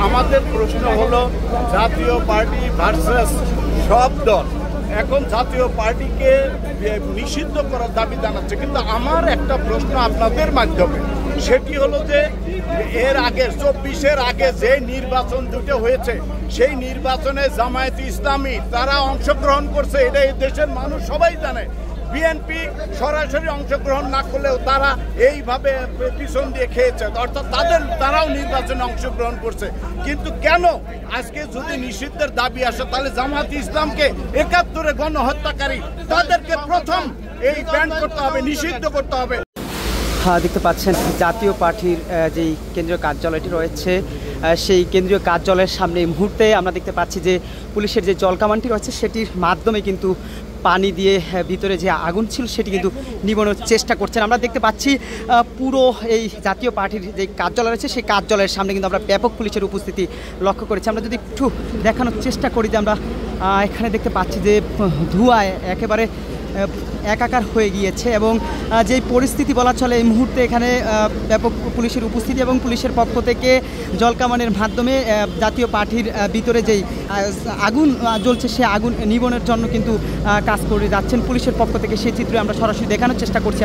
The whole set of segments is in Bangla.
আমাদের প্রশ্ন হলো জাতীয় পার্টি ভার্সাস সব দল। এখন জাতীয় পার্টিকে নিষিদ্ধ করার দাবি জানাচ্ছে, কিন্তু আমার একটা প্রশ্ন আপনাদের মাধ্যমে, সেটি হলো যে এর আগে 24-এর আগে যে নির্বাচন দুটো হয়েছে সেই নির্বাচনে জামায়াতে ইসলামী তারা অংশগ্রহণ করছে, এটা এই দেশের মানুষ সবাই জানে। বিএনপি সরাসরি অংশগ্রহণ না করলেও তারা এইভাবে পিছন দিয়ে খেয়েছে, অর্থাৎ তারাও নির্বাচনে অংশগ্রহণ করছে। কিন্তু কেন আজকে যদি নিষিদ্ধের দাবি আসে, তাহলে জামায়াতে ইসলামকে ৭১-এ গণহত্যাকারী তাদেরকে প্রথম এই ব্যান করতে হবে, নিষিদ্ধ করতে হবে। দেখতে পাচ্ছেন জাতীয় পার্টির যেই কেন্দ্রীয় কার্যালয়টি রয়েছে সেই কেন্দ্রীয় কার্যালয়ের সামনে এই মুহূর্তে আমরা দেখতে পাচ্ছি যে পুলিশের যে জলকামানটি রয়েছে সেটির মাধ্যমে কিন্তু পানি দিয়ে ভিতরে যে আগুন ছিল সেটি কিন্তু নিবানোর চেষ্টা করছেন। আমরা দেখতে পাচ্ছি পুরো এই জাতীয় পার্টির যে কার্যালয় রয়েছে সেই কার্যালয়ের সামনে কিন্তু আমরা ব্যাপক পুলিশের উপস্থিতি লক্ষ্য করেছি। আমরা যদি একটু দেখানোর চেষ্টা করি যে আমরা এখানে দেখতে পাচ্ছি যে ধোঁয়ায় একেবারে একাকার হয়ে গিয়েছে এবং যেই পরিস্থিতি বলা চলে এই মুহূর্তে এখানে ব্যাপক পুলিশের উপস্থিতি এবং পুলিশের পক্ষ থেকে জলকামানের মাধ্যমে জাতীয় পার্টির ভিতরে যেই আগুন জ্বলছে সে আগুন নিবানোর জন্য কিন্তু কাজ করে যাচ্ছেন পুলিশের পক্ষ থেকে। সেই চিত্রে আমরা সরাসরি দেখানোর চেষ্টা করছি।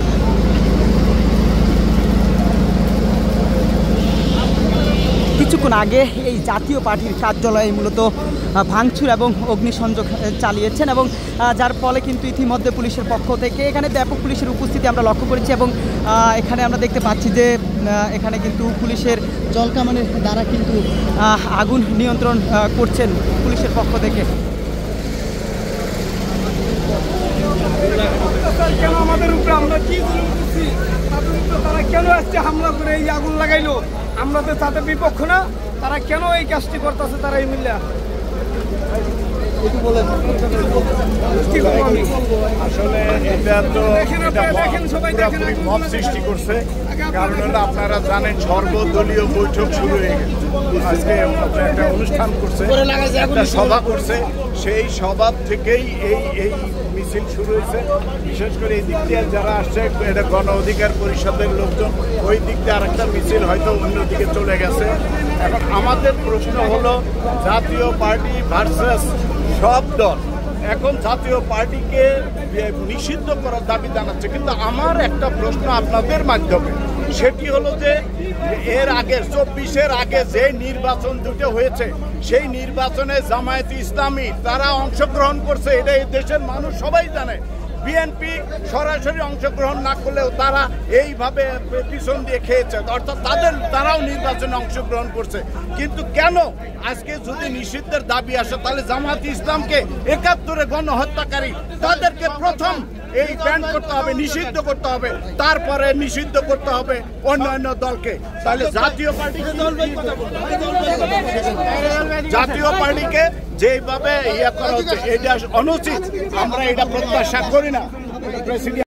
কিছুক্ষণ আগে এই জাতীয় পার্টির কার্যালয়ে মূলত ভাঙচুর এবং অগ্নিসংযোগ চালিয়েছেন এবং যার ফলে কিন্তু ইতিমধ্যে পুলিশের পক্ষ থেকে এখানে ব্যাপক পুলিশের উপস্থিতি আমরা লক্ষ্য করেছি এবং এখানে আমরা দেখতে পাচ্ছি যে এখানে কিন্তু পুলিশের জলকামানের দ্বারা কিন্তু আগুন নিয়ন্ত্রণ করছেন পুলিশের পক্ষ থেকে। কেন আমাদের উপরে আমরা কি করছি, তারা কেন আসছে হামলা করে এই আগুন লাগাইলো? আমরা তো তাদের বিপক্ষ না, তারা কেন এই কাজটি করতেছে? তারা এই মিল্লা আসলে এটা তো মব সৃষ্টি করছে, কারণ হলো আপনারা জানেন সর্বদলীয় বৈঠক শুরু হয়ে গেছে। আজকে একটা অনুষ্ঠান করছে, একটা সভা করছে, সেই সভা থেকেই এই মিছিল শুরু হয়েছে। বিশেষ করে এই দিক দিয়ে যারা আসছে এটা গণ অধিকার পরিষদের লোকজন, ওই দিক দিয়ে আরেকটা মিছিল হয়তো অন্যদিকে চলে গেছে। এখন আমাদের প্রশ্ন হলো জাতীয় পার্টি ভার্সাস সব দল। এখন জাতীয় পার্টিকে নিষিদ্ধ করার দাবি জানাচ্ছে, কিন্তু আমার একটা প্রশ্ন আপনাদের মাধ্যমে, সেটি হলো যে এর আগে 24-এর আগে যে নির্বাচন দুটো হয়েছে সেই নির্বাচনে জামায়াতে ইসলামী তারা অংশগ্রহণ করছে, এটা এই দেশের মানুষ সবাই জানে। বিএনপি সরাসরি অংশগ্রহণ না করলেও তারা এইভাবে পিছন দিয়ে খেয়েছে, অর্থাৎ তারাও নির্বাচনে অংশগ্রহণ করছে। কিন্তু কেন আজকে যদি নিষিদ্ধের দাবি আসে, তাহলে জামায়াতে ইসলামকে ৭১-এ গণহত্যাকারী তাদেরকে প্রথম এই ব্যান করতে হবে, নিষিদ্ধ করতে হবে, তারপরে নিষিদ্ধ করতে হবে অন্যান্য দলকে। তাহলে জাতীয় পার্টিকে যেভাবে ইয়ে করা হচ্ছে এটা অনুচিত, আমরা এটা প্রত্যাশা করি না।